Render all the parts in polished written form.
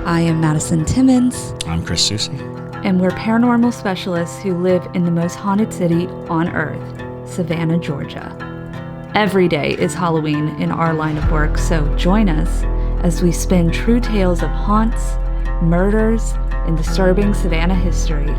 I am Madison Timmons. I'm Chris Soucy. And we're paranormal specialists who live in the most haunted city on earth, Savannah, Georgia. Every day is Halloween in our line of work, so join us as we spin true tales of haunts, murders, and disturbing Savannah history.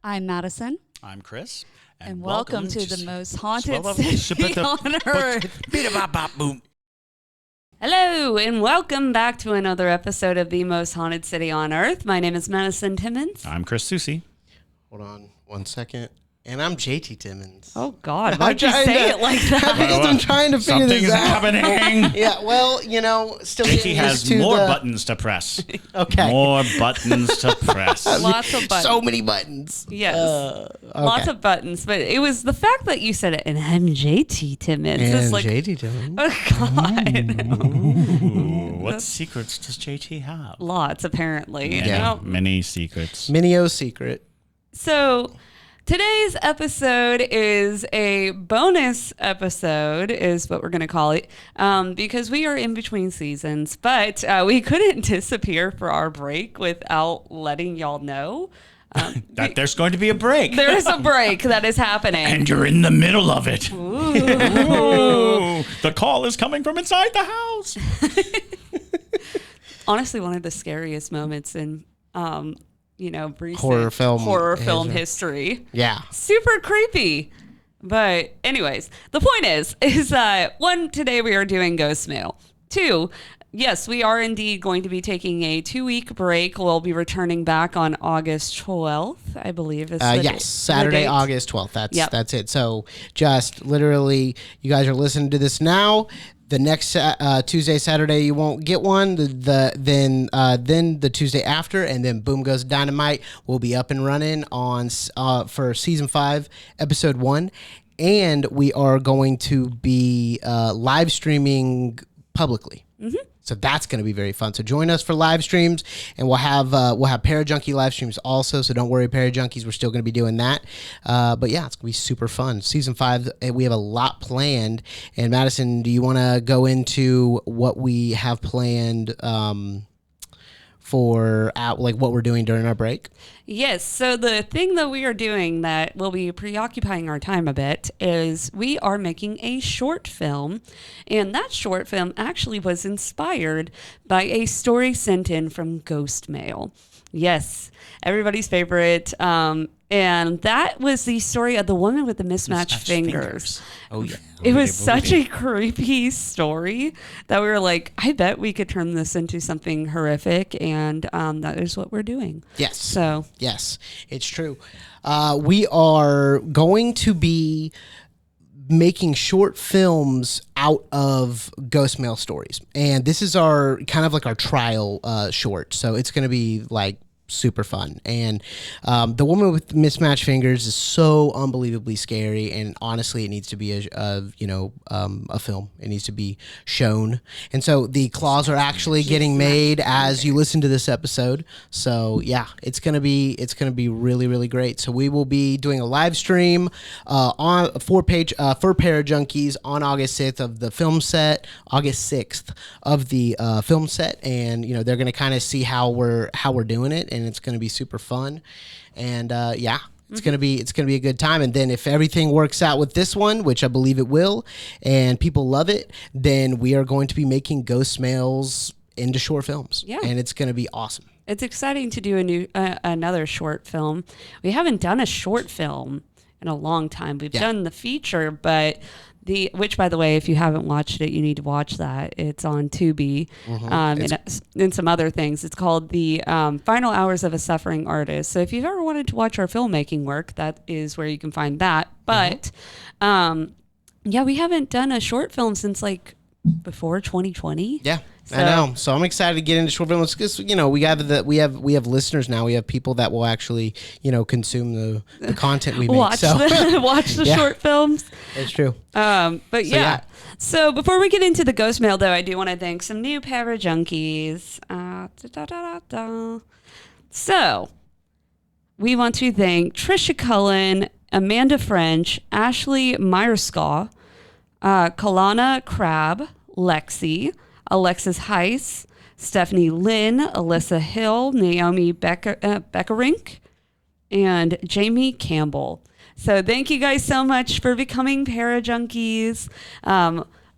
I'm Madison. I'm Chris. And welcome to the most haunted city on earth. Hello, and welcome back to another episode of the most haunted city on earth. My name is Madison Timmons. I'm Chris Soucy. Hold on 1 second. And I'm JT Timmons. Oh, God. Why'd you say it like that? Because I'm trying to figure this out. Something's happening. Yeah, well, you know, still JT has more buttons to press. Okay. More buttons to press. Lots of buttons. So many buttons. Yes. Okay. Lots of buttons. But it was the fact that you said it, and I'm JT Timmons. And it's like, JT Timmons. Oh, God. Ooh, what secrets does JT have? Lots, apparently. Yeah, You know? many secrets. Minio secret. So today's episode is a bonus episode, is what we're going to call it, because we are in between seasons, but we couldn't disappear for our break without letting y'all know. That there's going to be a break. There's a break that is happening. And you're in the middle of it. Ooh. Ooh, the call is coming from inside the house. Honestly, one of the scariest moments in recent Horror film history. Yeah. Super creepy. But anyways, the point is that one, today we are doing Ghostmail. Two, yes, we are indeed going to be taking a 2-week break. We'll be returning back on August 12th, I believe. Yes, Saturday, August 12th. That's it. So just literally, you guys are listening to this now. The next Tuesday, Saturday, you won't get one. Then the Tuesday after, and then boom goes Dynamite. We'll be up and running on for season 5, episode 1, and we are going to be live streaming publicly. Mm-hmm. So that's going to be very fun. So join us for live streams, and we'll have Parajunkie live streams also. So don't worry, Parajunkies, we're still going to be doing that. But yeah, it's going to be super fun. Season 5, we have a lot planned. And Madison, do you want to go into what we have planned for what we're doing during our break? Yes. So the thing that we are doing that will be preoccupying our time a bit is we are making a short film. And that short film actually was inspired by a story sent in from Ghostmail. Yes. Everybody's favorite. And that was the story of the woman with the mismatched fingers. Oh, yeah. It was such a creepy story that we were like, I bet we could turn this into something horrific. And that is what we're doing. Yes. So. Yes, it's true. We are going to be making short films out of Ghostmail stories. And this is our kind of like our trial short. So it's going to be like super fun. And the woman with mismatched fingers is so unbelievably scary, and honestly it needs to be a film. It needs to be shown. And so the claws are actually getting made as you listen to this episode. So yeah, it's gonna be really, really great. So we will be doing a live stream for Parajunkies on August 6th of the film set, August 6th of the film set, and they're gonna kind of see how we're doing it. And it's going to be super fun, and it's going to be a good time. And then if everything works out with this one, which I believe it will, and people love it, then we are going to be making Ghostmails into short films. Yeah, and it's going to be awesome. It's exciting to do another short film. We haven't done a short film in a long time. We've done the feature, but which, by the way, if you haven't watched it, you need to watch that. It's on Tubi, and some other things. It's called The Final Hours of a Suffering Artist. So if you've ever wanted to watch our filmmaking work, that is where you can find that. But we haven't done a short film since before 2020. Yeah. So, I know. So I'm excited to get into short films because we have listeners now. We have people that will actually consume the content we make. Watch the short films. It's true. So before we get into the ghost mail, though, I do want to thank some new Parajunkies. So we want to thank Trisha Cullen Amanda French, Ashley Meyerskaw, Kalana Crab, Lexi, Alexis Heiss, Stephanie Lynn, Alyssa Hill, Naomi Beckerink, and Jamie Campbell. So thank you guys so much for becoming Parajunkies.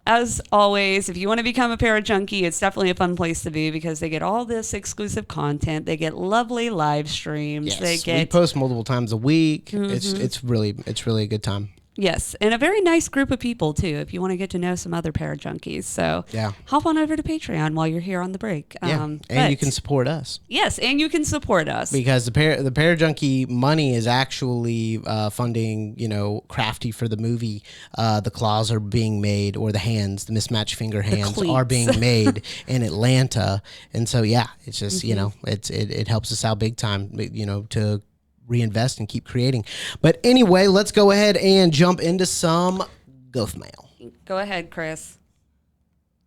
As always, if you want to become a Parajunkie, it's definitely a fun place to be because they get all this exclusive content. They get lovely live streams. Yes, we post multiple times a week. Mm-hmm. It's really a good time. Yes, and a very nice group of people, too, if you want to get to know some other Parajunkies. So hop on over to Patreon while you're here on the break. And you can support us. Yes, and you can support us. Because the Parajunkie money is actually funding, Crafty for the movie. The claws are being made, or the hands, the mismatched finger hands are being made in Atlanta. And so, it's just, it helps us out big time, to reinvest and keep creating. But anyway, let's go ahead and jump into some ghost mail. Go ahead, Chris.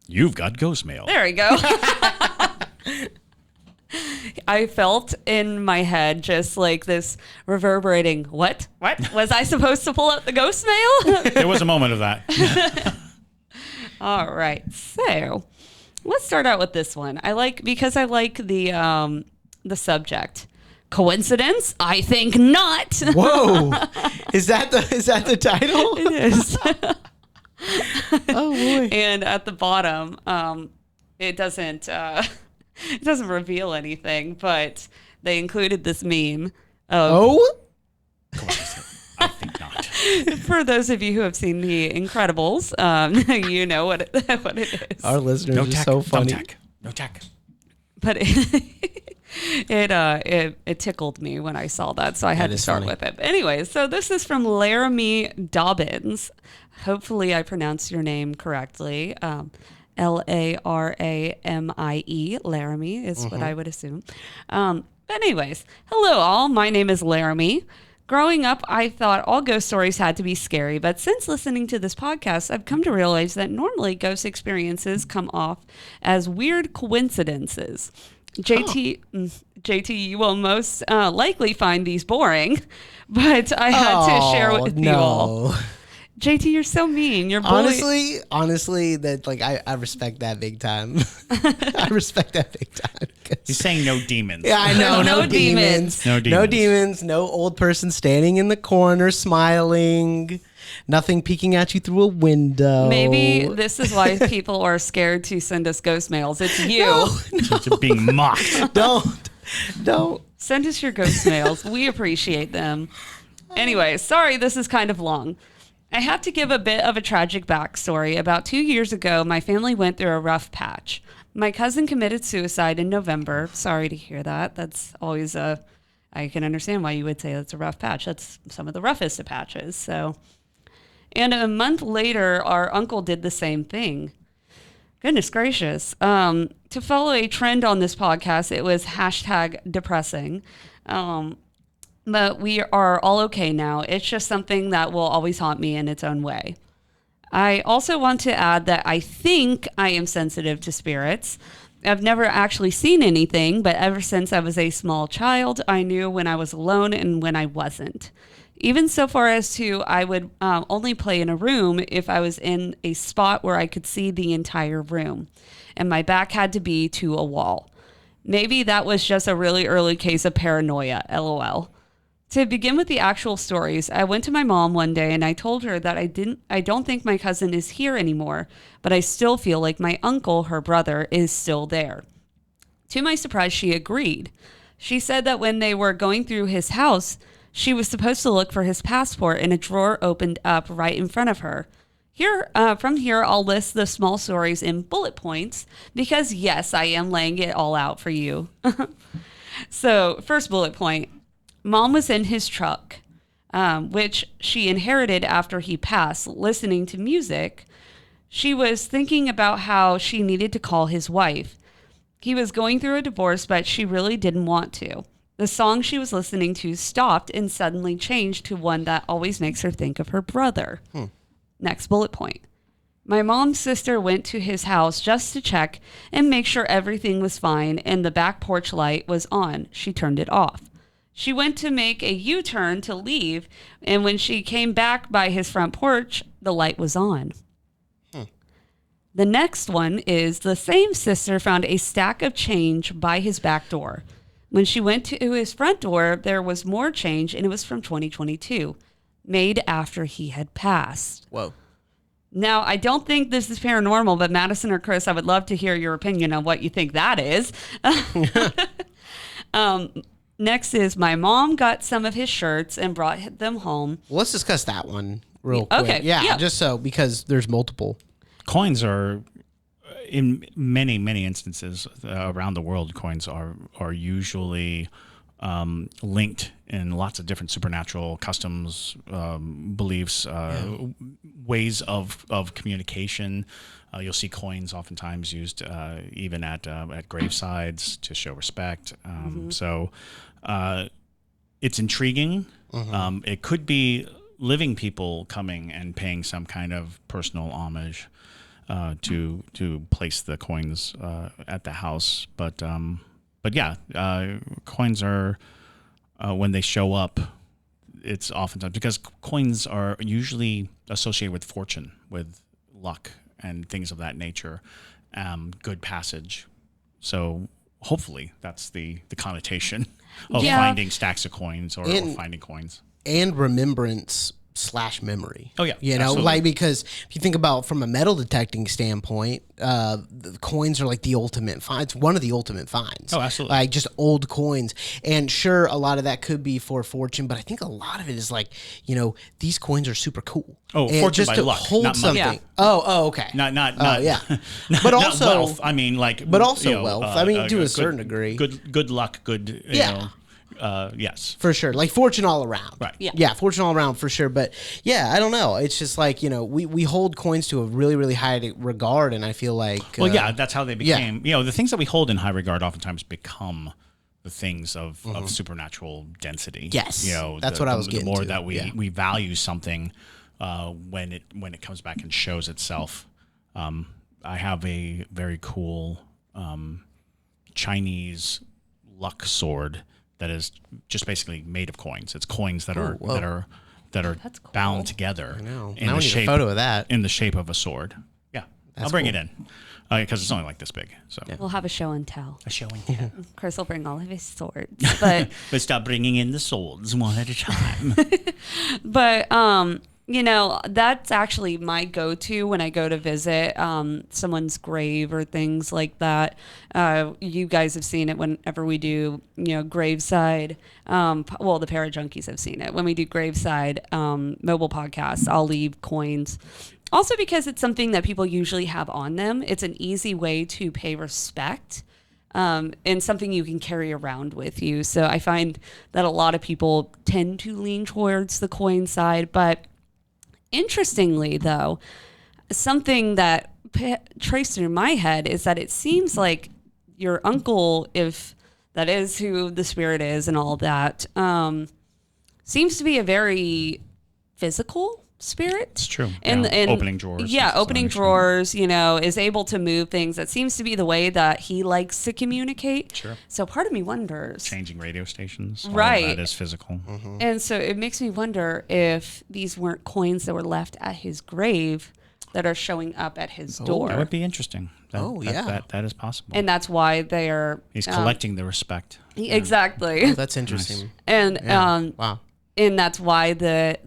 You've got ghost mail. There we go. I felt in my head just like this reverberating, what? Was I supposed to pull out the ghost mail? There was a moment of that. All right. So let's start out with this one. I like the subject. Coincidence? I think not. Whoa. Is that the title? It is. Oh boy. And at the bottom, it doesn't reveal anything, but they included this meme of I think not. For those of you who have seen The Incredibles, you know what it is. Our listeners are so funny. No tech. But it tickled me when I saw that, so I had to start with it. Anyway, so this is from Laramie Dobbins. Hopefully I pronounced your name correctly. Laramie, Laramie is what I would assume. But anyways, hello all, my name is Laramie. Growing up, I thought all ghost stories had to be scary, but since listening to this podcast, I've come to realize that normally ghost experiences come off as weird coincidences. JT, you will most likely find these boring, but I had to share with you all. JT, you're so mean. You're honestly, that I respect that big time. I respect that big time. He's saying no demons. Yeah, I know. No demons. No demons. No demons. No old person standing in the corner smiling. Nothing peeking at you through a window. Maybe this is why people are scared to send us ghost mails. It's you. No. It's being mocked. Don't. Send us your ghost mails. We appreciate them. Anyway, sorry, this is kind of long. I have to give a bit of a tragic backstory. About 2 years ago, my family went through a rough patch. My cousin committed suicide in November. Sorry to hear that. That's always I can understand why you would say that's a rough patch. That's some of the roughest of patches. So, and a month later, our uncle did the same thing. Goodness gracious. To follow a trend on this podcast, it was #depressing. But we are all okay now. It's just something that will always haunt me in its own way. I also want to add that I think I am sensitive to spirits. I've never actually seen anything, but ever since I was a small child, I knew when I was alone and when I wasn't. Even so far as to I would only play in a room if I was in a spot where I could see the entire room, and my back had to be to a wall. Maybe that was just a really early case of paranoia, LOL. To begin with the actual stories, I went to my mom one day and I told her that I don't think my cousin is here anymore, but I still feel like my uncle, her brother, is still there. To my surprise, she agreed. She said that when they were going through his house, she was supposed to look for his passport and a drawer opened up right in front of her. From here, I'll list the small stories in bullet points because yes, I am laying it all out for you. So, first bullet point. Mom was in his truck, which she inherited after he passed, listening to music. She was thinking about how she needed to call his wife. He was going through a divorce, but she really didn't want to. The song she was listening to stopped and suddenly changed to one that always makes her think of her brother. Next bullet point. My mom's sister went to his house just to check and make sure everything was fine and the back porch light was on. She turned it off. She went to make a U-turn to leave, and when she came back by his front porch, the light was on. The next one is the same sister found a stack of change by his back door. When she went to his front door, there was more change, and it was from 2022, made after he had passed. Whoa. Now, I don't think this is paranormal, but Madison or Chris, I would love to hear your opinion on what you think that is. Next is my mom got some of his shirts and brought them home. Well, let's discuss that one real quick. Okay, Yeah, yeah. just so, because there's multiple. Coins are, in many, many instances around the world, coins are usually linked in lots of different supernatural customs, beliefs, ways of communication. You'll see coins oftentimes used even at gravesides to show respect. So it's intriguing. It could be living people coming and paying some kind of personal homage to place the coins at the house. But yeah, coins are when they show up, it's oftentimes because coins are usually associated with fortune, with luck, and things of that nature, good passage. So hopefully that's the connotation of finding stacks of coins or finding coins. And remembrance / memory. Oh, yeah. You know, absolutely. like, because if you think about from a metal detecting standpoint, the coins are like the ultimate find. It's one of the ultimate finds. Oh, absolutely. Like just old coins. And sure, a lot of that could be for fortune, but I think a lot of it is like, you know, these coins are super cool. Oh, and fortune just by to luck, hold not money. something. Yeah. Oh, okay. Not yeah. not, But not also wealth. I mean, like, but also you know, wealth. I mean, to a certain degree. Good luck. Good. You know, yes. For sure. Like fortune all around. Right. Yeah, fortune all around for sure. But yeah, I don't know. It's just like, you know, we hold coins to a really, really high regard, and I feel like Well, yeah, that's how they became. You know, the things that we hold in high regard oftentimes become the things of supernatural density. Yes. You know, That's what I was getting the more to. that we value something when it comes back and shows itself. I have a very cool Chinese luck sword that is just basically made of coins. It's coins that are That's cool. bound together. I know. In Now the we need a shape, photo of that. in the shape of a sword. Yeah, I'll bring it in because it's only like this big. So We'll have a show and tell. a show and tell. Chris will bring all of his swords, but But stop bringing in the swords one at a time. you know, that's actually my go-to when I go to visit someone's grave or things like that. You guys have seen it whenever we do, you know, graveside. Well, the Parajunkies have seen it. When we do graveside mobile podcasts, I'll leave coins. Also because it's something that people usually have on them. It's an easy way to pay respect. And something you can carry around with you. So I find that a lot of people tend to lean towards the coin side, but interestingly, though, something that traced through my head is that it seems like your uncle, if that is who the spirit is and all that, seems to be a very physical spirit. It's true. And opening drawers. Yeah, to opening some extent. drawers, you know, is able to move things. That seems to be the way that he likes to communicate. Sure. So part of me wonders. Changing radio stations. All of Right. that is physical. And so it makes me wonder if these weren't coins that were left at his grave that are showing up at his door. That would be interesting. That is possible. And that's why they are... He's collecting the respect. Exactly. That's interesting. And Wow. and that's why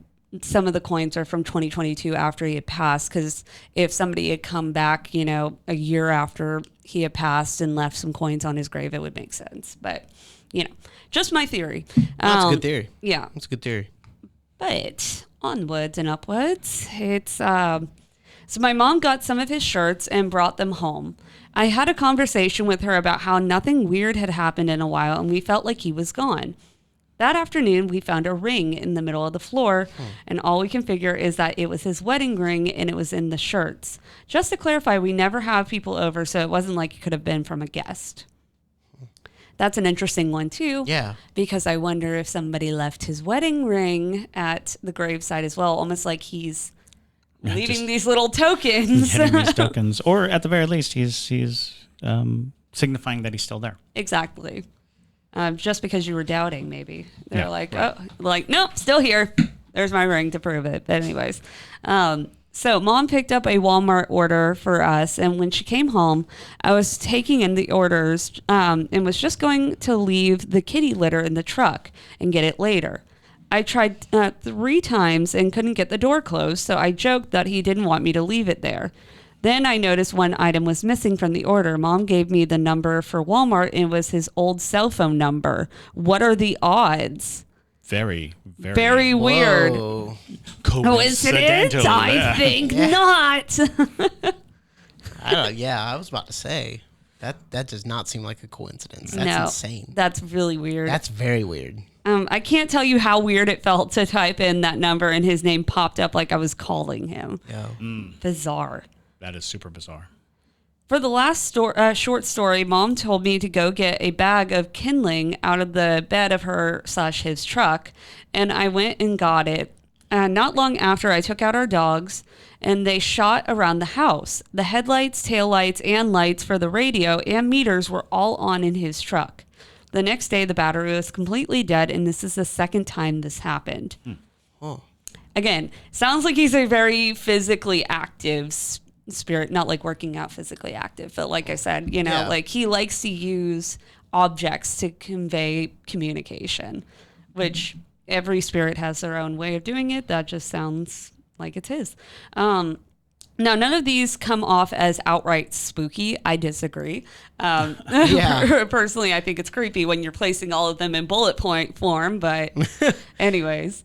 some of the coins are from 2022 after he had passed, because if somebody had come back, you know, a year after he had passed and left some coins on his grave, it would make sense. But, you know, just my theory. That's a good theory. Yeah. That's a good theory. But onwards and upwards, it's so my mom got some of his shirts and brought them home. I had a conversation with her about how nothing weird had happened in a while, and we felt like he was gone. That afternoon, we found a ring in the middle of the floor, and all we can figure is that it was his wedding ring and it was in the shirts. Just to clarify, we never have people over, so it wasn't like it could have been from a guest. That's an interesting one, too. Yeah. Because I wonder if somebody left his wedding ring at the graveside as well, almost like he's leaving these little tokens. Hitting these tokens. Or at the very least, he's signifying that he's still there. Exactly. just because you were doubting, maybe. They're Yeah, like, right. oh, like, nope, still here. There's my ring to prove it. But anyways, so Mom picked up a Walmart order for us, and when she came home, I was taking in the orders and was just going to leave the kitty litter in the truck and get it later. I tried 3 times and couldn't get the door closed, so I joked that he didn't want me to leave it there. Then I noticed one item was missing from the order. Mom gave me the number for Walmart, and it was his old cell phone number. What are the odds? Very, Very weird. Whoa. Coincidence? I think not. I was about to say that does not seem like a coincidence. That's insane. That's really weird. That's very weird. I can't tell you how weird it felt to type in that number and his name popped up like I was calling him. Yeah. Bizarre. That is super bizarre. For the last short story, Mom told me to go get a bag of kindling out of the bed of her/his truck, and I went and got it. Not long after, I took out our dogs, and they shot around the house. The headlights, taillights, and lights for the radio and meters were all on in his truck. The next day, the battery was completely dead, and this is the second time this happened. Oh. Again, sounds like he's a very physically active spirit, not like working out physically active, but like I said, like he likes to use objects to convey communication, which every spirit has their own way of doing it. That just sounds like it's his. Now, none of these come off as outright spooky. I disagree. Personally, I think it's creepy when you're placing all of them in bullet point form. But anyways,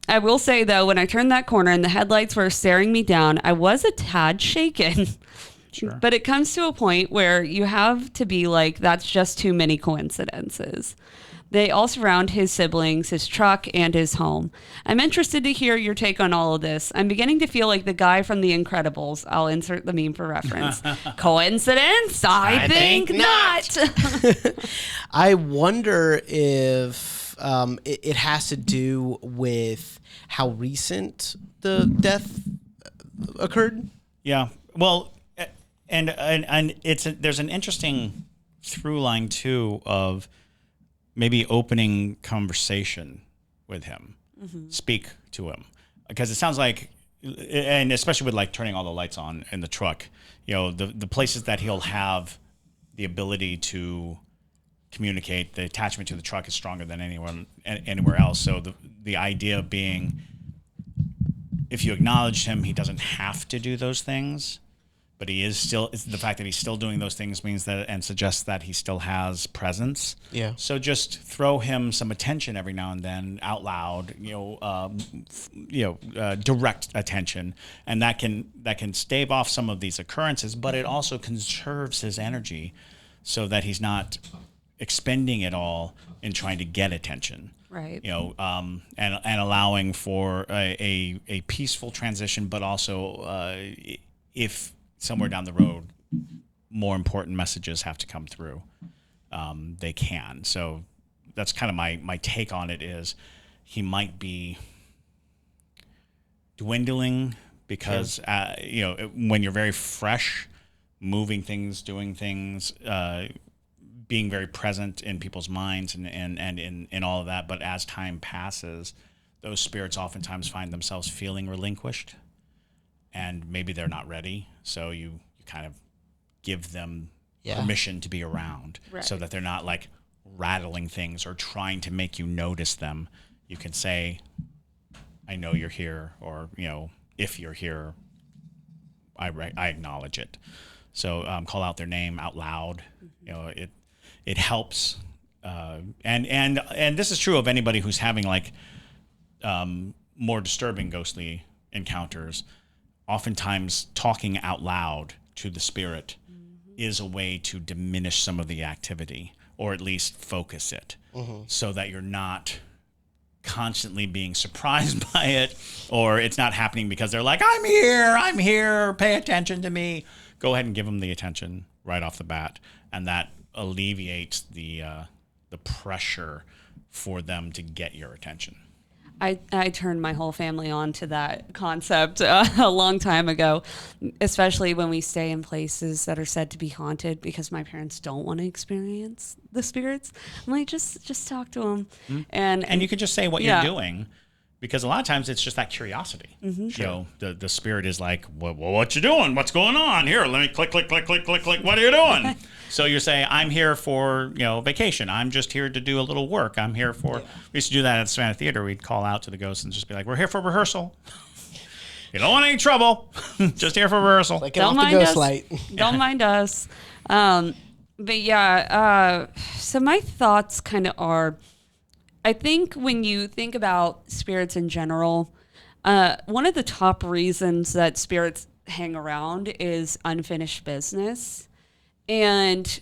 I will say, though, when I turned that corner and the headlights were staring me down, I was a tad shaken. Sure. But it comes to a point where you have to be like, that's just too many coincidences. They all surround his siblings, his truck, and his home. I'm interested to hear your take on all of this. I'm beginning to feel like the guy from The Incredibles. I'll insert the meme for reference. Coincidence? I think not. I wonder if it has to do with how recent the death occurred. Yeah. Well, and there's an interesting through line too of maybe opening conversation with him, speak to him, because it sounds like, and especially with like turning all the lights on in the truck, the places that he'll have the ability to communicate, the attachment to the truck is stronger than anywhere else. So the idea being, if you acknowledge him, he doesn't have to do those things. But he is still, the fact that he's still doing those things means that, and suggests that he still has presence. Yeah. So just throw him some attention every now and then out loud, direct attention. And that can stave off some of these occurrences, but it also conserves his energy so that he's not expending it all in trying to get attention. Right. And allowing for a peaceful transition, but also if somewhere down the road, more important messages have to come through, they can. So that's kind of my take on it is he might be dwindling because, when you're very fresh, moving things, doing things, being very present in people's minds and in all of that. But as time passes, those spirits oftentimes find themselves feeling relinquished. And maybe they're not ready, so you kind of give them permission to be around, so that they're not like rattling things or trying to make you notice them. You can say, "I know you're here," or if you're here, I acknowledge it. So call out their name out loud. It helps, and this is true of anybody who's having like more disturbing ghostly encounters. Oftentimes talking out loud to the spirit is a way to diminish some of the activity, or at least focus it, so that you're not constantly being surprised by it, or it's not happening because they're like, I'm here, pay attention to me. Go ahead and give them the attention right off the bat, and that alleviates the pressure for them to get your attention. I turned my whole family on to that concept a long time ago, especially when we stay in places that are said to be haunted because my parents don't want to experience the spirits. I'm like, just talk to them. And you can just say what you're doing. Because a lot of times it's just that curiosity. Mm-hmm. You know, the spirit is like, well, what you doing? What's going on? Here, let me click. What are you doing? So you say, I'm here for, vacation. I'm just here to do a little work. I'm here for, we used to do that at the Savannah Theater. We'd call out to the ghosts and just be like, we're here for rehearsal. You don't want any trouble. Just here for rehearsal. Like, get off the ghost light. Don't mind us. But yeah, so my thoughts kind of are, I think when you think about spirits in general, one of the top reasons that spirits hang around is unfinished business. And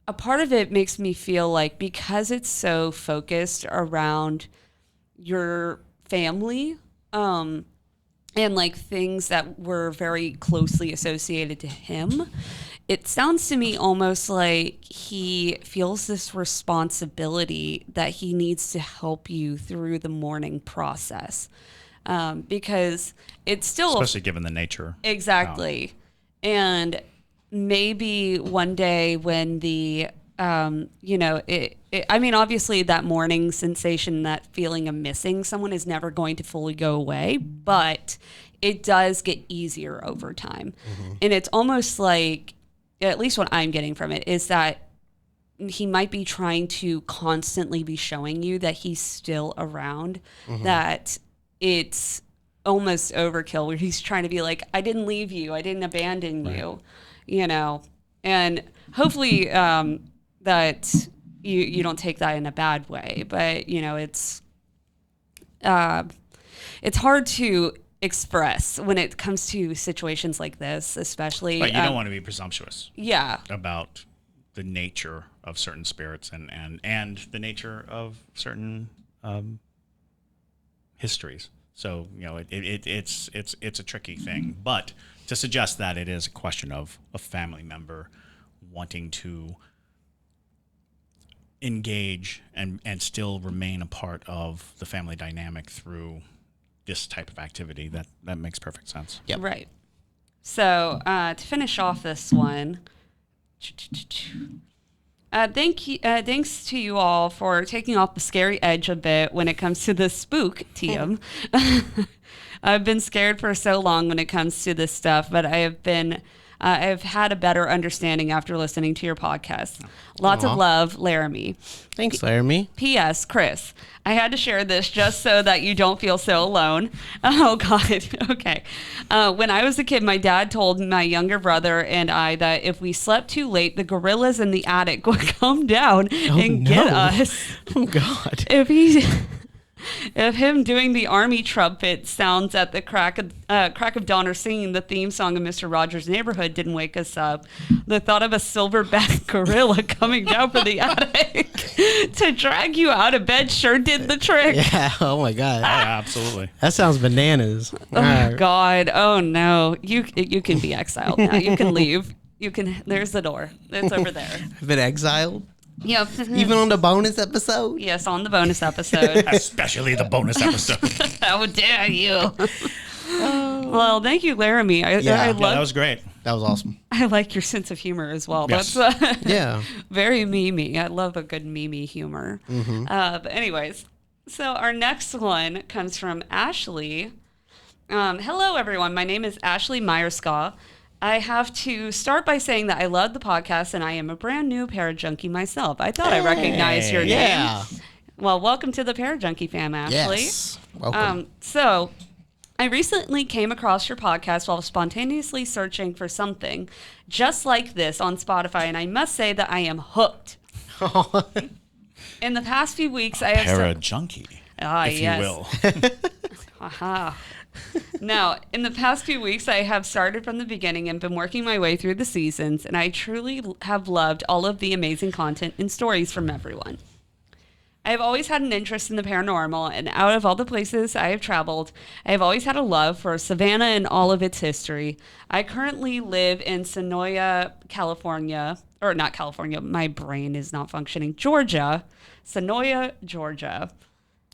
a part of it makes me feel like because it's so focused around your family, and like things that were very closely associated to him, it sounds to me almost like he feels this responsibility that he needs to help you through the mourning process, because it's still especially given the nature. Exactly. And maybe one day when the I mean, obviously that mourning sensation, that feeling of missing someone is never going to fully go away, but it does get easier over time. Mm-hmm. And it's almost like, at least what I'm getting from it, is that he might be trying to constantly be showing you that he's still around, that it's almost overkill, where he's trying to be like, I didn't leave you, I didn't abandon you, and hopefully that you don't take that in a bad way, but it's hard to express when it comes to situations like this, especially. But you don't want to be presumptuous. Yeah. About the nature of certain spirits and the nature of certain histories. So it's a tricky thing. But to suggest that it is a question of a family member wanting to engage and still remain a part of the family dynamic through this type of activity, that makes perfect sense. Yep. Right. So to finish off this one, thanks to you all for taking off the scary edge a bit when it comes to the spook TM. I've been scared for so long when it comes to this stuff, but I've had a better understanding after listening to your podcast. Lots of love, Laramie. Thanks, Laramie. P.S. Chris, I had to share this just so that you don't feel so alone. Oh, God. Okay. When I was a kid, my dad told my younger brother and I that if we slept too late, the gorillas in the attic would come down and get us. Oh, God. If him doing the army trumpet sounds at the crack of dawn or singing the theme song of Mr. Rogers' Neighborhood didn't wake us up, the thought of a silverback gorilla coming down from the attic to drag you out of bed sure did the trick. Yeah. Oh my God. Yeah, absolutely. That sounds bananas. Oh God. Oh no. You can be exiled now. You can leave. There's the door. It's over there. I've been exiled. Yep. Even on the bonus episode? Yes, on the bonus episode. Especially the bonus episode. How dare you? Well, thank you, Laramie. That was great. That was awesome. I like your sense of humor as well. Yes. That's Yeah. very memey. I love a good memey humor. Mm-hmm. But anyways, so our next one comes from Ashley. Hello, everyone. My name is Ashley Meyerskaw. I have to start by saying that I love the podcast and I am a brand new Parajunkie myself. I thought I recognized your name. Well, welcome to the Parajunkie fam, Ashley. Yes. Welcome. So I recently came across your podcast while spontaneously searching for something just like this on Spotify, and I must say that I am hooked. In the past few weeks, I have... Parajunkie, if you will. Aha. Now, in the past few weeks, I have started from the beginning and been working my way through the seasons, and I truly have loved all of the amazing content and stories from everyone. I have always had an interest in the paranormal, and out of all the places I have traveled, I have always had a love for Savannah and all of its history. I currently live in Sonoya, California, or not California, my brain is not functioning, Georgia. Sonoya, Georgia.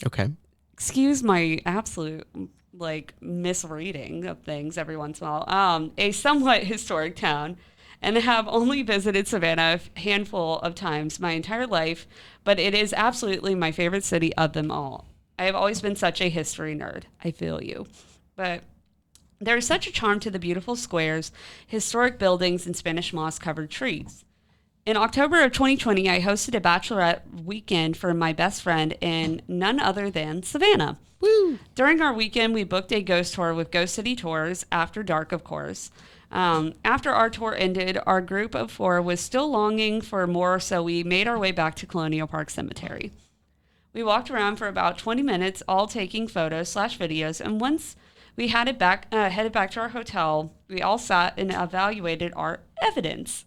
Okay. excuse my absolute like misreading of things every once in a while, a somewhat historic town, and have only visited Savannah a handful of times my entire life, but it is absolutely my favorite city of them all. I have always been such a history nerd. I feel you. But there is such a charm to the beautiful squares, historic buildings, and Spanish moss-covered trees. In October of 2020, I hosted a bachelorette weekend for my best friend in none other than Savannah. Woo! During our weekend, we booked a ghost tour with Ghost City Tours, after dark, of course. After our tour ended, our group of 4 was still longing for more, so we made our way back to Colonial Park Cemetery. We walked around for about 20 minutes, all taking photos/videos, and once we headed back to our hotel, we all sat and evaluated our evidence.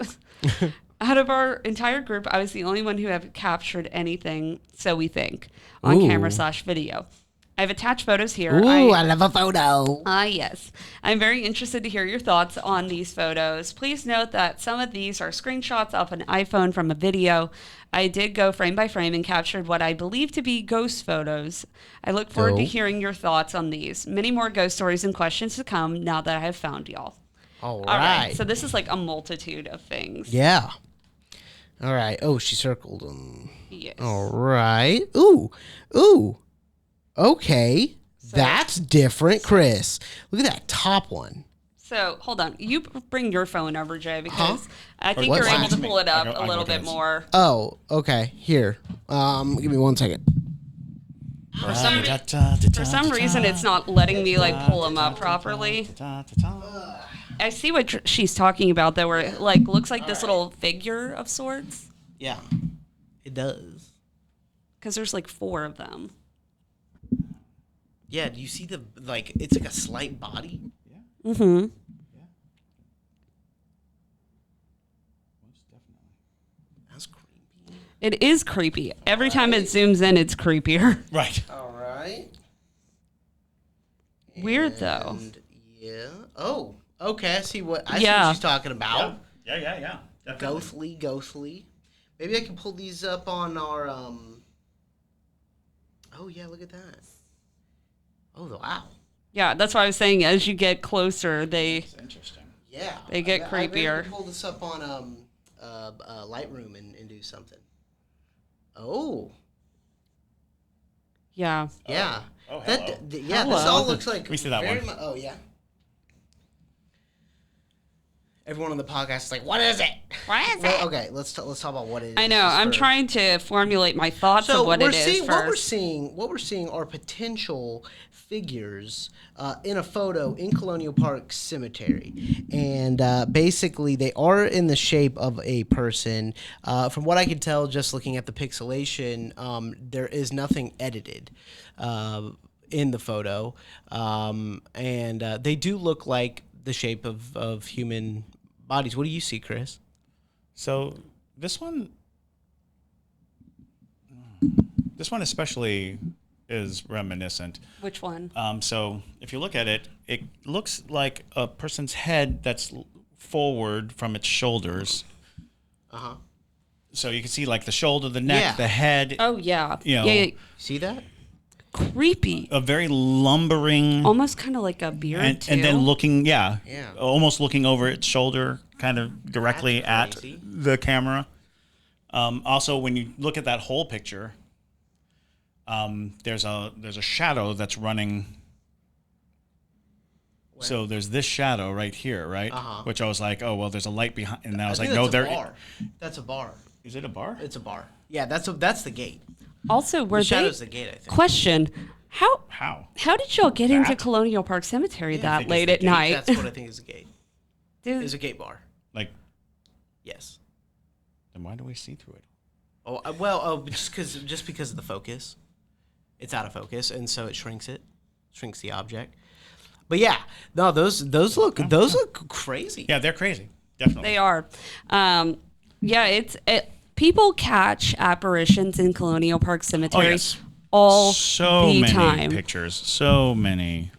Out of our entire group, I was the only one who had captured anything, so we think, on camera/video. I've attached photos here. Ooh, I love a photo. Yes. I'm very interested to hear your thoughts on these photos. Please note that some of these are screenshots off an iPhone from a video. I did go frame by frame and captured what I believe to be ghost photos. I look forward to hearing your thoughts on these. Many more ghost stories and questions to come now that I have found y'all. All right. So this is like a multitude of things. Yeah. All right. Oh, she circled them. Yes. All right. Ooh. Ooh. Okay. So, that's different, Chris. Look at that top one. So hold on. You bring your phone over, Jay, because I think What's you're able that? to pull it up I'll a little go bit this. more. Oh, okay. Here. Give me 1 second. For some reason, it's not letting me like pull them up properly. I see what she's talking about, though, where it like looks like this little figure of sorts. Yeah. It does. Because there's like 4 of them. Yeah, do you see the, like, it's like a slight body? Mm-hmm. Yeah. Most definitely. That's creepy. It is creepy. Every time it zooms in, it's creepier. Right. All right. Weird, though. And, yeah. Oh, okay. I see what she's talking about. Yeah. Definitely. Ghostly. Maybe I can pull these up on our, Oh, yeah, look at that. Oh, wow. Yeah, that's why I was saying as you get closer, It's interesting. Yeah. They get creepier. I can pull this up on Lightroom and do something. Oh. Yeah. Yeah. Oh, hello. This Hello. all looks like. Let me see that very one. oh, yeah. Everyone on the podcast is like, "What is it?" What is Well, okay, let's talk about what it is. I know. I'm trying to formulate my thoughts of what it is first. What we're seeing are potential figures in a photo in Colonial Park Cemetery, and basically they are in the shape of a person. From what I can tell, just looking at the pixelation, there is nothing edited in the photo, and they do look like the shape of human bodies. What do you see, Chris? So this one especially is reminiscent. Which one? So if you look at it, it looks like a person's head that's forward from its shoulders. Uh-huh. So you can see like the shoulder, the neck, Yeah. the head. Oh, yeah. You know, Yeah. See that? Creepy. a very lumbering, Almost kind of like a beard, too. and then looking, Yeah. almost looking over its shoulder, kind of directly at That's crazy. the camera. Also, when you look at that whole picture, there's a shadow that's running. Where? So there's this shadow right here, right? Uh-huh. Which I was like, oh well, there's a light behind, and I was like, think no, that's a there bar. That's a bar. is it a bar? It's a bar. Yeah, that's the gate. Also, were The they... shadow's the gate, I think. Question. How? How did y'all get into That? Colonial Park Cemetery I that think it's late the at gate. night? That's what I think is the gate. Dude, It's a gate bar. Like, Yes. then why do we see through it? Oh, just because of the focus. It's out of focus, and so it shrinks the object. But yeah, no, those look crazy. Yeah, they're crazy. Definitely. they are. Yeah, people catch apparitions in Colonial Park Cemetery Oh, yes. all So the many time. pictures. So many.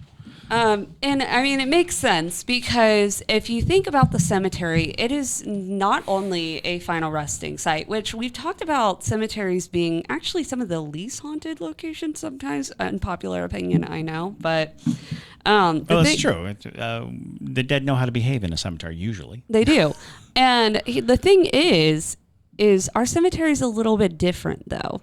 And I mean, it makes sense because if you think about the cemetery, it is not only a final resting site, which we've talked about cemeteries being actually some of the least haunted locations sometimes, unpopular opinion, I know, but It's true. The dead know how to behave in a cemetery, usually. they do. And the thing is our cemetery is a little bit different though,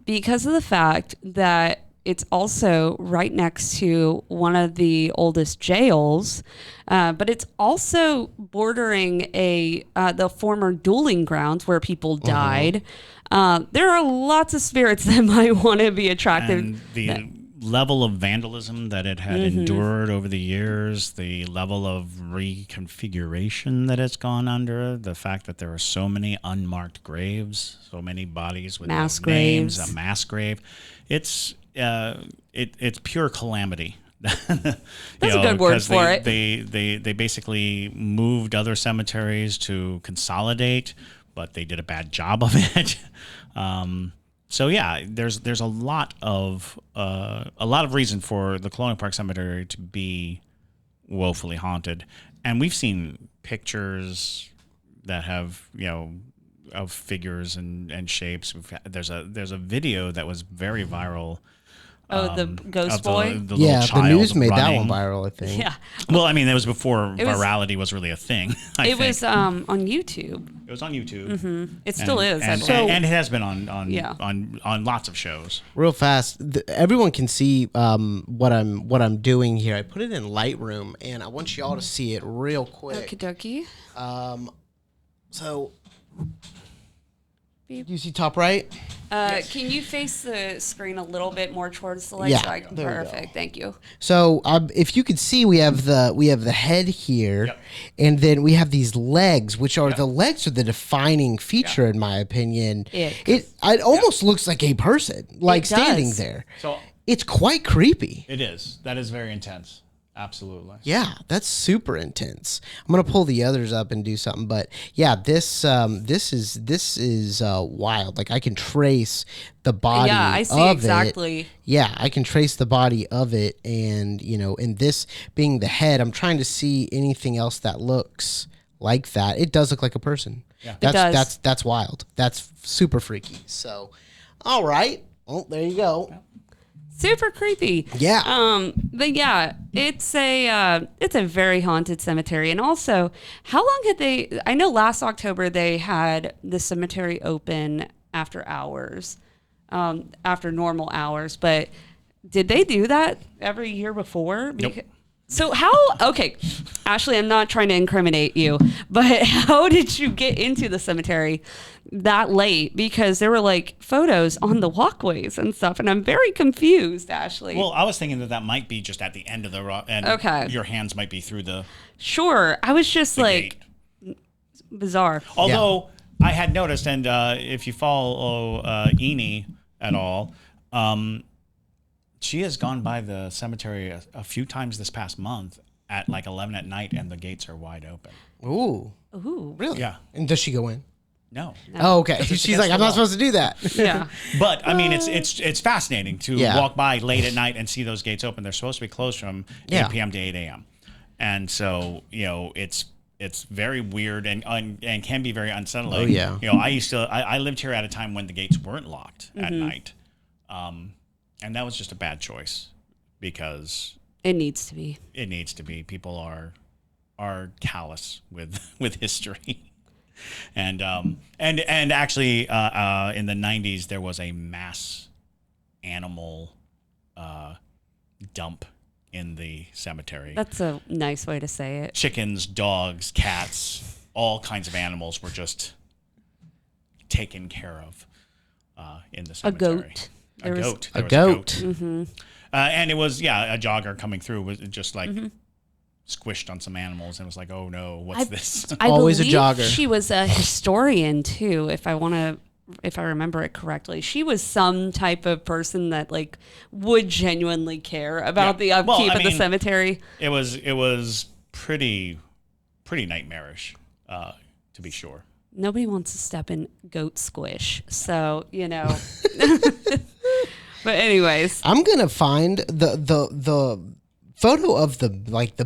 because of the fact that it's also right next to one of the oldest jails, but it's also bordering the former dueling grounds where people died. There are lots of spirits that might want to be attractive. And the level of vandalism that it had endured over the years, the level of reconfiguration that it's gone under, the fact that there are so many unmarked graves, so many bodies with Mass no names, graves. a mass grave. It's pure calamity. That's a good word for it. They basically moved other cemeteries to consolidate, but they did a bad job of it. So yeah, there's a lot of reason for the Colonial Park Cemetery to be woefully haunted, and we've seen pictures that have of figures and shapes. There's a video that was very viral. The ghost boy? The little child the news made running. that one viral, I think. Yeah. Well, I mean, that was before virality was really a thing. I think. Was on YouTube. It was on YouTube. It still is. And it has been on lots of shows. Real fast, everyone can see what I'm doing here. I put it in Lightroom, and I want y'all to see it real quick. Okie dokie. So, do you see top right? Yes. Can you face the screen a little bit more towards the light? Yeah, There perfect. Thank you. So, if you could see, we have the head here, and then we have these legs, which are the legs are the defining feature, in my opinion. It almost looks like a person, like standing there. So it's quite creepy. it is. That is very intense. Absolutely. Yeah, that's super intense. I'm gonna pull the others up and do something, but yeah, this is wild. Like I can trace the body. Yeah, I see of exactly. It. Yeah, I can trace the body of it, and and this being the head, I'm trying to see anything else that looks like that. It does look like a person. Yeah, it does. That's wild. That's super freaky. So, all right. Well, there you go. Yeah. Super creepy. Yeah. But yeah, it's a very haunted cemetery. And also, how long had they? I know last October they had the cemetery open after hours, after normal hours. But did they do that every year before? Nope. So okay, Ashley, I'm not trying to incriminate you, but how did you get into the cemetery that late? Because there were like photos on the walkways and stuff, and I'm very confused, Ashley. Well, I was thinking that might be just at the end of the rock, and your hands might be through the. Sure, I was just like gate. Bizarre. Although I had noticed, and if you follow Eni at all, she has gone by the cemetery a few times this past month at like 11 at night, and the gates are wide open. Ooh, Really? Yeah. And does she go in? No. Oh, okay. She's like, I'm not supposed to do that. Yeah. But I mean, it's fascinating to walk by late at night and see those gates open. They're supposed to be closed from 8 p.m. to 8 a.m. And so, it's very weird and can be very unsettling. Oh, yeah. I lived here at a time when the gates weren't locked at night. And that was just a bad choice because it needs to be. It needs to be. People are callous with history. And actually in the 90s there was a mass animal dump in the cemetery. That's a nice way to say it. Chickens, dogs, cats, all kinds of animals were just taken care of in the cemetery. A goat. A goat. Mm-hmm. And it was, a jogger coming through was just like squished on some animals and was like, oh no, what's this? I Always a believe jogger. She was a historian too, if I remember it correctly. She was some type of person that like would genuinely care about the upkeep of the cemetery. It was pretty nightmarish, to be sure. Nobody wants to step in goat squish, so But anyways, I'm gonna find the photo of the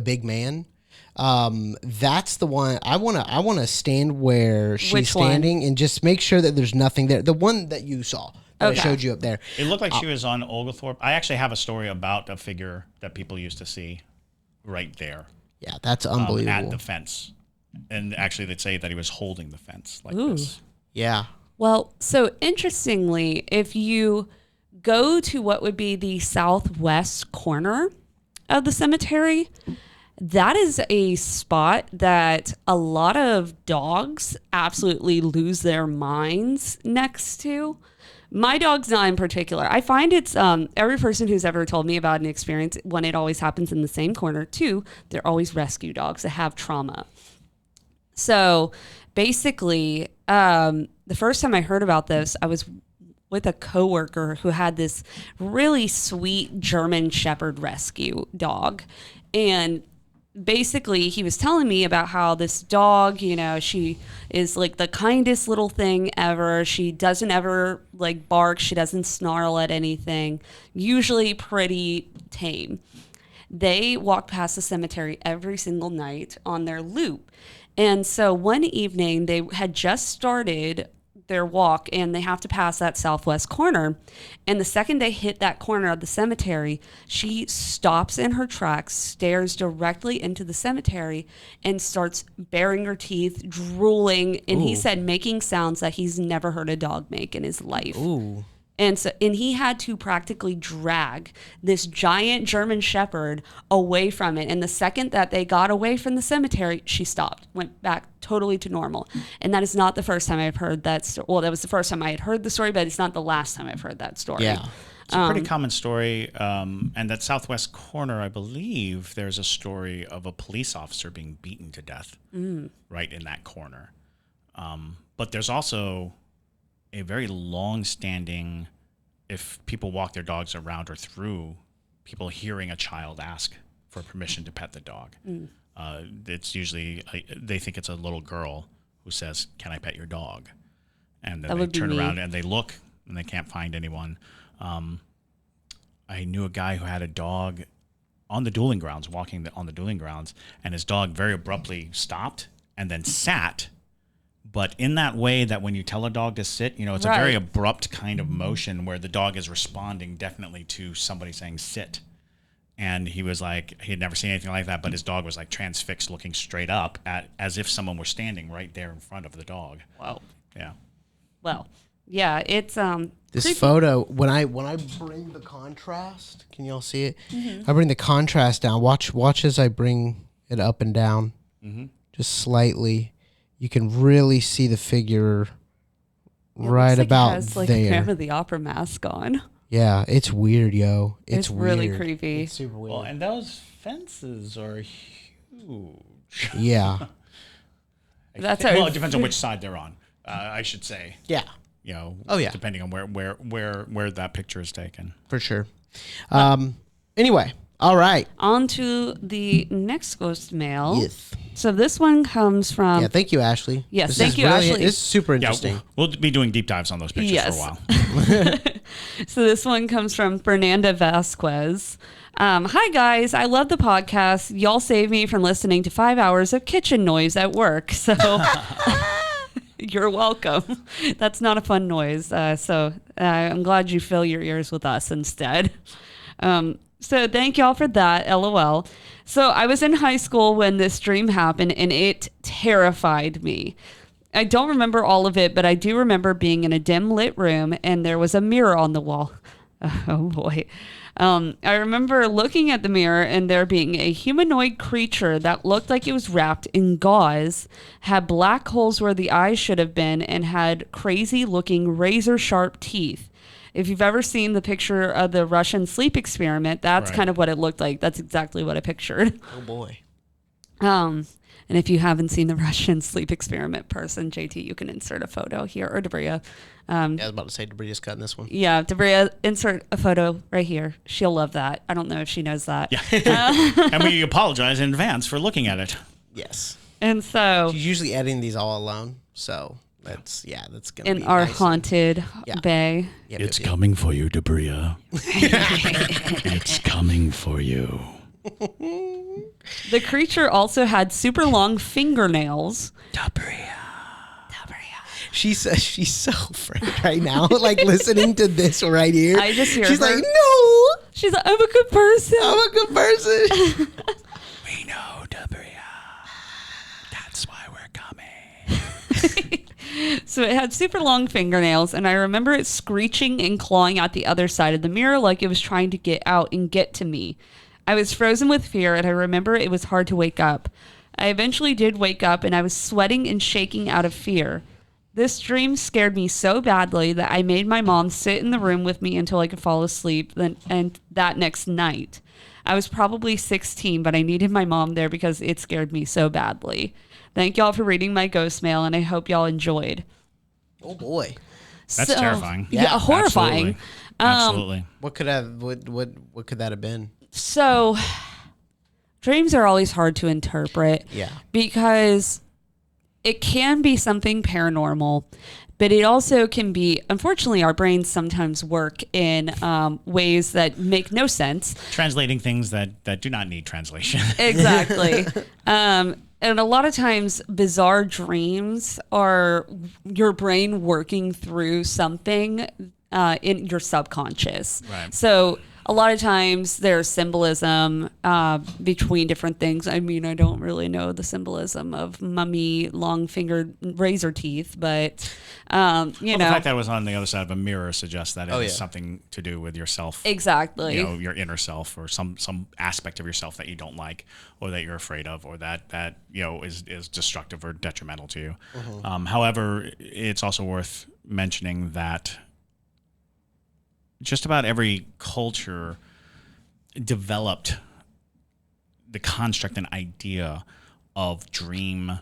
big man. That's the one I wanna stand where she's Which one? standing and just make sure that there's nothing there. The one that you saw that I Okay. showed you up there. It looked like she was on Oglethorpe. I actually have a story about a figure that people used to see right there Yeah, that's at unbelievable. the fence. And actually, they'd say that he was holding the fence like Ooh. this. Yeah. Well, so interestingly, if you go to what would be the southwest corner of the cemetery, that is a spot that a lot of dogs absolutely lose their minds next to. My dog's not in particular. I find it's every person who's ever told me about an experience, when it always happens in the same corner, too, they're always rescue dogs that have trauma. So basically, the first time I heard about this, I was with a coworker who had this really sweet German Shepherd rescue dog. And basically he was telling me about how this dog, she is like the kindest little thing ever. She doesn't ever like bark. She doesn't snarl at anything. Usually pretty tame. They walk past the cemetery every single night on their loop. And so one evening they had just started their walk and they have to pass that southwest corner. And the second they hit that corner of the cemetery, she stops in her tracks, stares directly into the cemetery, and starts baring her teeth, drooling. And he said making sounds that he's never heard a dog make in his life. Ooh. And he had to practically drag this giant German Shepherd away from it. And the second that they got away from the cemetery, she stopped, went back totally to normal. And that is not the first time I've heard that story. Well, that was the first time I had heard the story, but it's not the last time I've heard that story. Yeah. It's a pretty common story. And that southwest corner, I believe, there's a story of a police officer being beaten to death right in that corner. But there's also a very long-standing, if people walk their dogs around or through, people hearing a child ask for permission to pet the dog. It's usually, they think it's a little girl who says, "Can I pet your dog?" And then they turn around and they look and they can't find anyone. I knew a guy who had a dog on the dueling grounds, walking on the dueling grounds, and his dog very abruptly stopped and then sat. But in that way that when you tell a dog to sit, it's a very abrupt kind of motion where the dog is responding definitely to somebody saying sit. And he was like, he had never seen anything like that, but his dog was like transfixed, looking straight up as if someone were standing right there in front of the dog. Wow. Yeah. Well, yeah, it's This creepy. photo, when I bring the contrast, can y'all see it? I bring the contrast down. Watch as I bring it up and down, just slightly. You can really see the figure right about it has, like, there. a Phantom of the Opera mask on. Yeah, it's weird, yo. It's weird. really creepy. It's super weird. Well, and those fences are huge. Yeah. Well, it depends on which side they're on, I should say. Yeah, Oh, yeah. Depending on where that picture is taken. for sure. Anyway, all right. On to the next ghost mail. Yes. So this one comes from... Yeah, thank you, Ashley. Yes, This thank is you, Ashley. This is super Yeah, interesting. we'll be doing deep dives on those pictures Yes. for a while. So this one comes from Fernanda Vasquez. Hi, guys. I love the podcast. Y'all save me from listening to 5 hours of kitchen noise at work. So you're welcome. That's not a fun noise. So I'm glad you fill your ears with us instead. So thank y'all for that. LOL. So I was in high school when this dream happened and it terrified me. I don't remember all of it, but I do remember being in a dim lit room and there was a mirror on the wall. Oh boy. I remember looking at the mirror and there being a humanoid creature that looked like it was wrapped in gauze, had black holes where the eyes should have been, and had crazy looking razor sharp teeth. If you've ever seen the picture of the Russian sleep experiment, that's Right. kind of what it looked like. That's exactly what I pictured. Oh, boy. And if you haven't seen the Russian sleep experiment person, JT, you can insert a photo here, or Debria. Yeah, I was about to say Debria's cutting this one. Yeah, Debria, insert a photo right here. She'll love that. I don't know if she knows that. Yeah. And we apologize in advance for looking at it. Yes. And so, She's usually editing these all alone, so that's going to in be our nice. haunted Yeah. bay. Yep, It's yep, yep. coming for you, Debria. It's coming for you. The creature also had super long fingernails. Dabria. She's so afraid right now, like listening to this right here. I just hear she's her. like, no. She's like, I'm a good person. I'm a good person. We know, Dabria. That's why we're coming. So it had super long fingernails, and I remember it screeching and clawing out the other side of the mirror like it was trying to get out and get to me. I was frozen with fear, and I remember it was hard to wake up. I eventually did wake up, and I was sweating and shaking out of fear. This dream scared me so badly that I made my mom sit in the room with me until I could fall asleep, and that next night. I was probably 16, but I needed my mom there because it scared me so badly. Thank y'all for reading my ghost mail, and I hope y'all enjoyed. Oh boy, that's terrifying. Yeah, horrifying. Absolutely. What could that have been? So, dreams are always hard to interpret. Yeah, because it can be something paranormal, but it also can be, unfortunately, our brains sometimes work in ways that make no sense. Translating things that do not need translation. Exactly. And a lot of times bizarre dreams are your brain working through something in your subconscious. Right. So a lot of times there's symbolism between different things. I mean, I don't really know the symbolism of mummy long-fingered razor teeth, but the fact that it was on the other side of a mirror suggests that it has something to do with yourself. Exactly. Your inner self, or some aspect of yourself that you don't like, or that you're afraid of, or that is destructive or detrimental to you. Mm-hmm. However, it's also worth mentioning that just about every culture developed the construct and idea of dream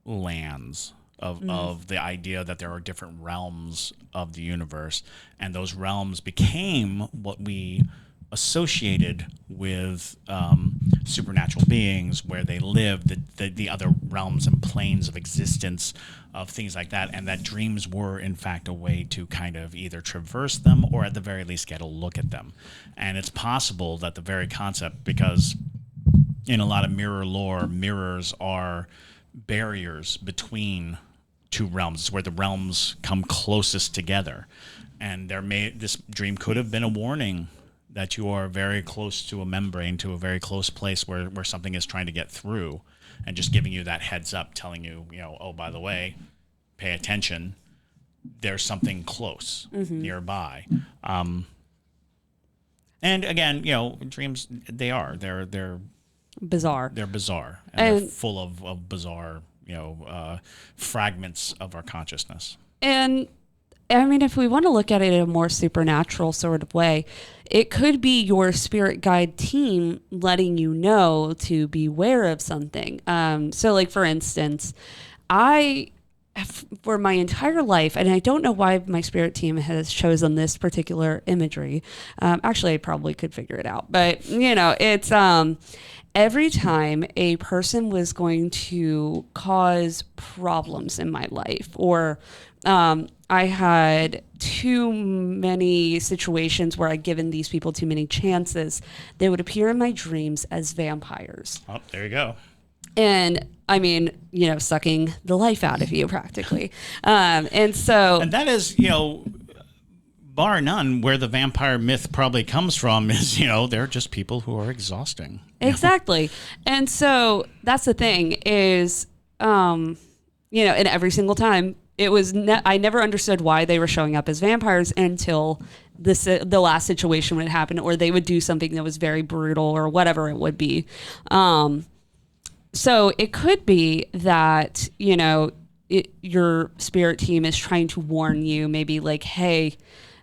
lands, of the idea that there are different realms of the universe, and those realms became what we associated with supernatural beings, where they live, the other realms and planes of existence, of things like that, and that dreams were in fact a way to kind of either traverse them or at the very least get a look at them. And it's possible that the very concept, because in a lot of mirror lore, mirrors are barriers between two realms. It's where the realms come closest together, and this dream could have been a warning that you are very close to a membrane, to a very close place where something is trying to get through, and just giving you that heads up, telling you, oh, by the way, pay attention, there's something close nearby. And again, dreams, they're bizarre. They're bizarre, and they're full of bizarre, fragments of our consciousness. And I mean, if we want to look at it in a more supernatural sort of way, it could be your spirit guide team letting you know to beware of something. So like, for instance, for my entire life, and I don't know why my spirit team has chosen this particular imagery. Actually, I probably could figure it out, but it's every time a person was going to cause problems in my life, or I had too many situations where I'd given these people too many chances, they would appear in my dreams as vampires. Oh, there you go. And I mean, sucking the life out of you practically. And that is, bar none, where the vampire myth probably comes from is, they're just people who are exhausting. Exactly. And so that's the thing is, and every single time it was, I never understood why they were showing up as vampires until the last situation would happen, or they would do something that was very brutal or whatever it would be. So it could be that, your spirit team is trying to warn you, maybe like, hey,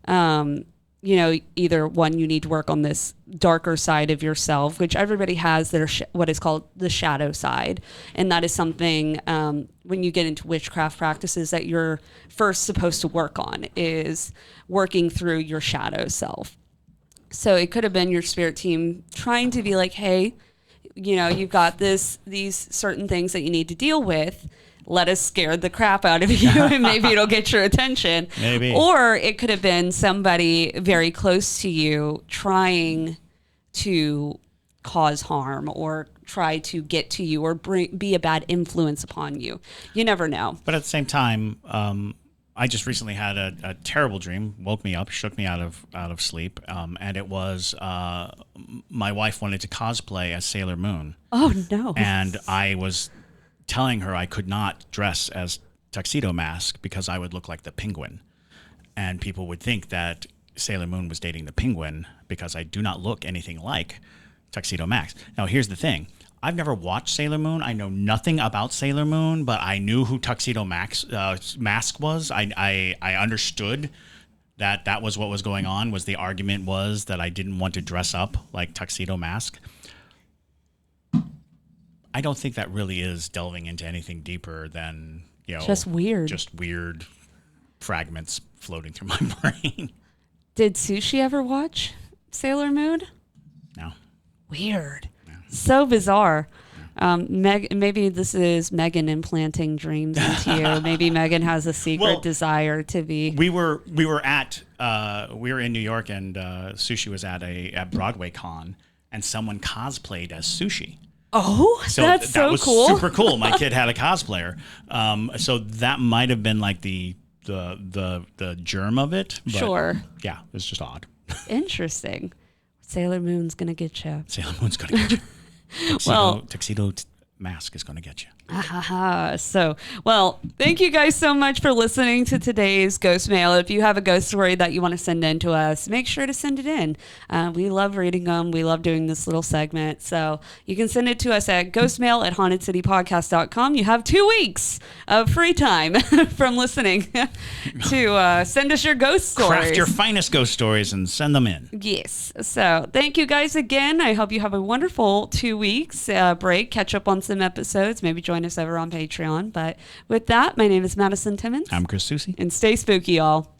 either one, you need to work on this darker side of yourself, which everybody has their what is called the shadow side. And that is something, when you get into witchcraft practices, that you're first supposed to work on, is working through your shadow self. So it could have been your spirit team trying to be like, hey, you've got these certain things that you need to deal with. Let us scare the crap out of you, and maybe it'll get your attention. Maybe. Or it could have been somebody very close to you trying to cause harm or try to get to you or be a bad influence upon you. You never know. But at the same time, I just recently had a terrible dream, woke me up, shook me out of sleep, and it was my wife wanted to cosplay as Sailor Moon. Oh, no. And I was telling her I could not dress as Tuxedo Mask because I would look like the Penguin. And people would think that Sailor Moon was dating the Penguin because I do not look anything like Tuxedo Mask. Now, here's the thing. I've never watched Sailor Moon. I know nothing about Sailor Moon, but I knew who Tuxedo Mask was. I understood that was what was going on. Was the argument was that I didn't want to dress up like Tuxedo Mask. I don't think that really is delving into anything deeper than, just weird. Just weird fragments floating through my brain. Did Sushi ever watch Sailor Moon? No. Weird. Yeah. So bizarre. Maybe this is Megan implanting dreams into you. Maybe Megan has a secret desire to be. We were in New York, and Sushi was at Broadway Con, and someone cosplayed as Sushi. Oh, that was cool. Super cool. My kid had a cosplayer, so that might have been like the germ of it. But sure. Yeah, it was just odd. Interesting. Sailor Moon's gonna get you. Sailor Moon's gonna get you. Tuxedo Mask is gonna get you. So, thank you guys so much for listening to today's Ghost Mail. If you have a ghost story that you want to send in to us, make sure to send it in. We love reading them. We love doing this little segment. So you can send it to us at ghostmail@hauntedcitypodcast.com. You have 2 weeks of free time from listening to send us your ghost stories. Craft your finest ghost stories and send them in. Yes. So thank you guys again. I hope you have a wonderful 2 weeks break. Catch up on some episodes. Maybe join us over on Patreon. But with that, my name is Madison Timmons. I'm Chris Soucy. And stay spooky, y'all.